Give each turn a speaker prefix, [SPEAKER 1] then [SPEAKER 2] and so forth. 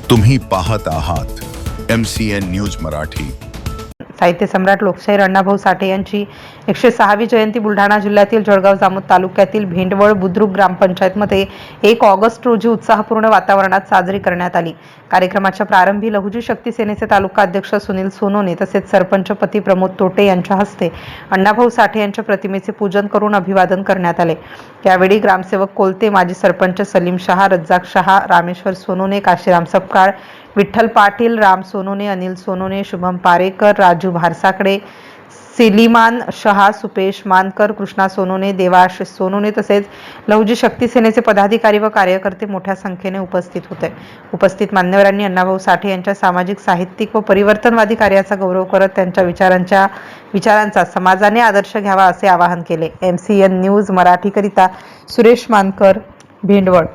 [SPEAKER 1] तुम्ही पाहत आहात MCN न्यूज मराठी।
[SPEAKER 2] साहित्य सम्राट लोकशाहीर अण्णाभाऊ साठे यांची 106वी जयंती बुलढाणा जिल्ह्यातील जळगाव जामोद तालुक्यातील भेंडवळ बुद्रुक ग्रामपंचायतमध्ये 1 ऑगस्ट रोजी उत्साहपूर्ण वातावरणात साजरी करण्यात आली। कार्यक्रमाच्या प्रारंभी लहुजी शक्ती सेनेचे तालुका अध्यक्ष सुनील सोनोने तसेच सरपंच पती प्रमोद तोटे यांच्या हस्ते अण्णाभाऊ साठे यांच्या प्रतिमेचे पूजन करून अभिवादन करण्यात आले। यावेळी ग्रामसेवक कोलते, माजी सरपंच सलीम शहा, रज्जाक शहा, रामेश्वर सोनोने, काशीराम सपकाळ, विठ्ठल पाटील, राम सोनोने, अनिल सोनोने, शुभम पारेकर, राजू भारसाकडे, सिलिमान शहा, सुपेश मानकर, कृष्णा सोनोने, देवाशिष सोनोने तसेच लहुजी शक्ती सेनेचे पदाधिकारी व कार्यकर्ते मोठ्या संख्येने उपस्थित होते। उपस्थित मान्यवरांनी अण्णाभाऊ साठे यांच्या सामाजिक, साहित्यिक व परिवर्तनवादी कार्याचा गौरव करत त्यांच्या विचारांचा समाजाने आदर्श घ्यावा असे आवाहन केले। MCN न्यूज मराठीकरिता सुरेश मानकर, भेंडवळ।